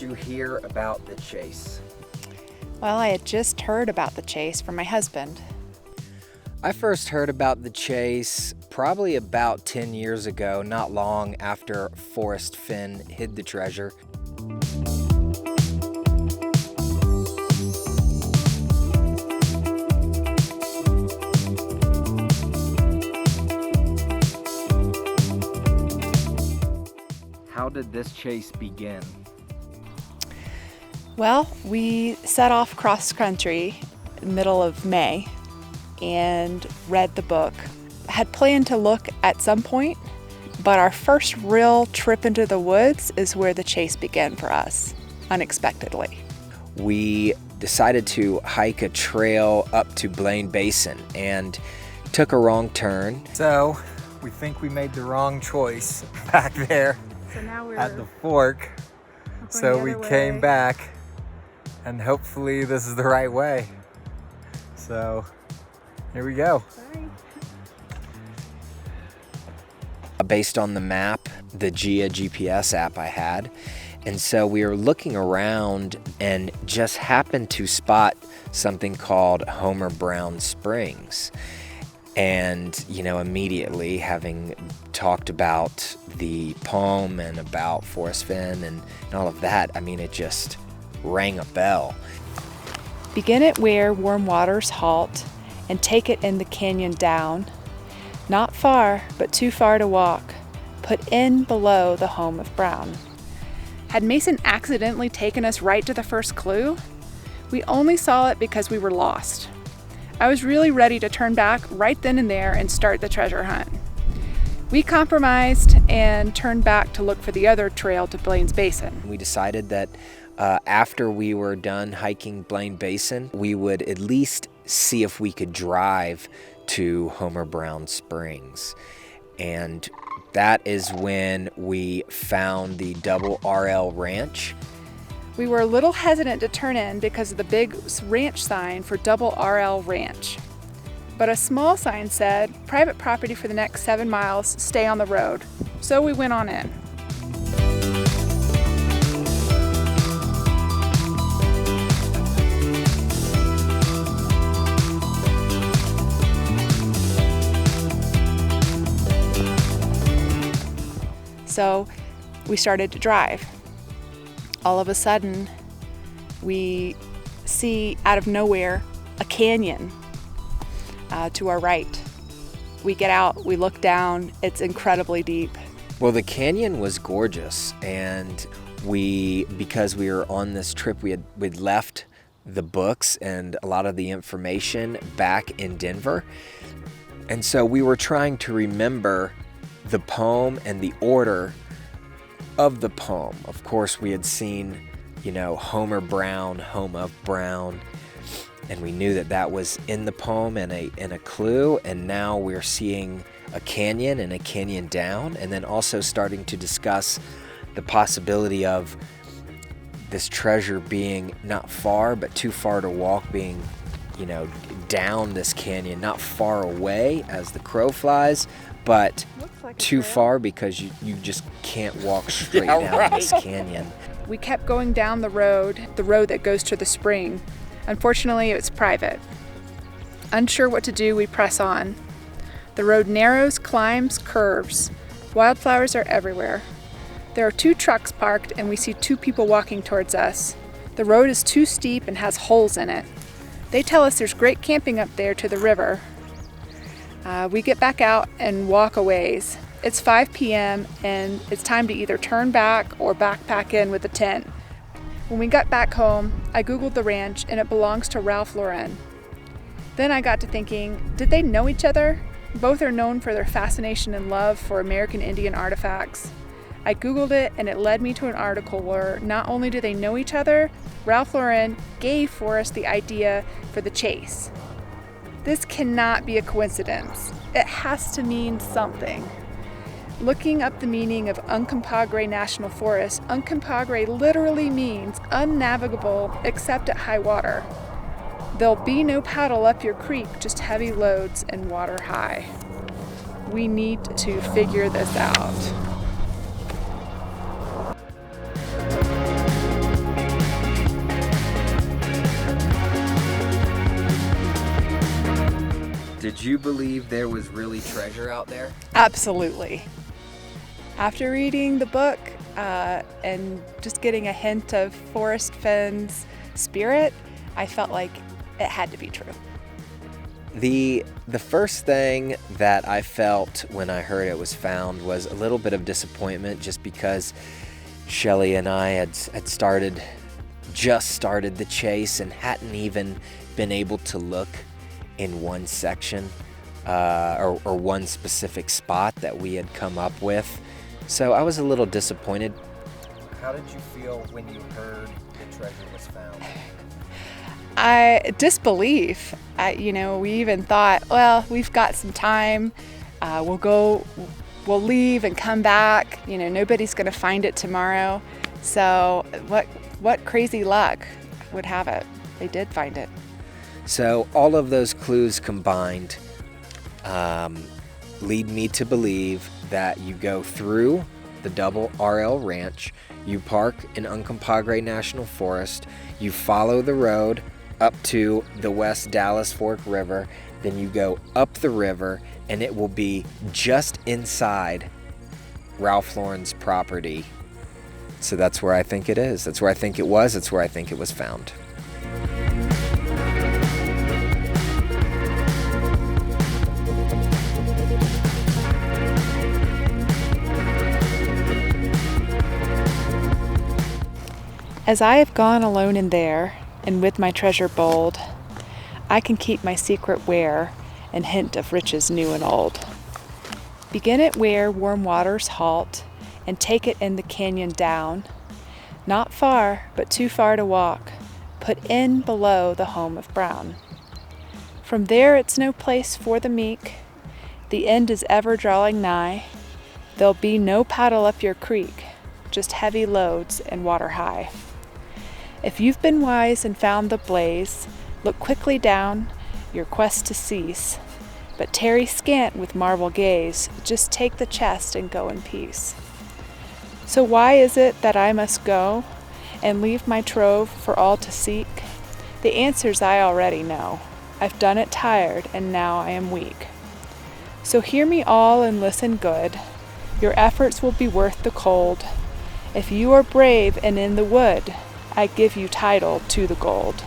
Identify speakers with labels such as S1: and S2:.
S1: you hear about the chase?
S2: Well, I had just heard about the chase from my husband.
S1: I first heard about the chase probably about 10 years ago, not long after Forrest Fenn hid the treasure. How did this chase begin?
S2: Well, we set off cross country in the middle of May and read the book. Had planned to look at some point, but our first real trip into the woods is where the chase began for us, unexpectedly.
S1: We decided to hike a trail up to Blaine Basin and took a wrong turn. So we think we made the wrong choice back there.
S2: So now we're
S1: at the fork. So we came back, and hopefully this is the right way. So here we go.
S2: Sorry.
S1: Based on the map, the GPS app I had. And so we were looking around and just happened to spot something called Homer Brown Springs. And, immediately having talked about the poem and about Forrest Fenn and all of that, it just rang a bell.
S2: Begin it where warm waters halt and take it in the canyon down. Not far, but too far to walk. Put in below the home of Brown. Had Mason accidentally taken us right to the first clue? We only saw it because we were lost. I was really ready to turn back right then and there and start the treasure hunt. We compromised and turned back to look for the other trail to Blaine's Basin.
S1: We decided that after we were done hiking Blaine Basin, we would at least see if we could drive to Homer Brown Springs. And that is when we found the Double RL Ranch.
S2: We were a little hesitant to turn in because of the big ranch sign for Double RL Ranch. But a small sign said, private property for the next 7 miles, stay on the road. So we went on in. So we started to drive. All of a sudden, we see out of nowhere a canyon to our right. We get out, we look down, it's incredibly deep.
S1: Well, the canyon was gorgeous, and because we were on this trip, we'd left the books and a lot of the information back in Denver. And so we were trying to remember the poem and the order of the poem. Of course, we had seen, Homer Brown, home of Brown, and we knew that was in the poem and a clue. And now we're seeing a canyon and a canyon down, and then also starting to discuss the possibility of this treasure being not far, but too far to walk, being, down this canyon, not far away as the crow flies, but like too far because you just can't walk straight down this canyon.
S2: We kept going down the road that goes to the spring. Unfortunately, it's private. Unsure what to do, we press on. The road narrows, climbs, curves. Wildflowers are everywhere. There are 2 trucks parked and we see 2 people walking towards us. The road is too steep and has holes in it. They tell us there's great camping up there to the river. We get back out and walk a ways. It's 5 p.m. and it's time to either turn back or backpack in with a tent. When we got back home, I Googled the ranch and it belongs to Ralph Lauren. Then I got to thinking, did they know each other? Both are known for their fascination and love for American Indian artifacts. I Googled it and it led me to an article where not only do they know each other, Ralph Lauren gave Forrest the idea for the chase. This cannot be a coincidence. It has to mean something. Looking up the meaning of Uncompahgre National Forest, Uncompahgre literally means unnavigable except at high water. There'll be no paddle up your creek, just heavy loads and water high. We need to figure this out.
S1: Did you believe there was really treasure out there?
S2: Absolutely. After reading the book and just getting a hint of Forrest Fenn's spirit, I felt like it had to be true.
S1: The first thing that I felt when I heard it was found was a little bit of disappointment, just because Shelley and I had just started the chase and hadn't even been able to look in one section or one specific spot that we had come up with. So I was a little disappointed. How did you feel when you heard the treasure was found?
S2: Disbelief. We even thought, well, we've got some time. We'll leave and come back. Nobody's going to find it tomorrow. So what crazy luck would have it? They did find it.
S1: So all of those clues combined lead me to believe that you go through the double RL Ranch, you park in Uncompahgre National Forest, you follow the road up to the West Dallas Fork River, then you go up the river, and it will be just inside Ralph Lauren's property. So that's where I think it is. That's where I think it was. That's where I think it was found.
S2: As I have gone alone in there, and with my treasure bold, I can keep my secret where, and hint of riches new and old. Begin it where warm waters halt, and take it in the canyon down. Not far, but too far to walk, put in below the home of Brown. From there it's no place for the meek, the end is ever drawing nigh. There'll be no paddle up your creek, just heavy loads and water high. If you've been wise and found the blaze, look quickly down, your quest to cease. But tarry scant with marvel gaze, just take the chest and go in peace. So why is it that I must go and leave my trove for all to seek? The answers I already know. I've done it tired, and now I am weak. So hear me all and listen good. Your efforts will be worth the cold. If you are brave and in the wood, I give you title to the gold.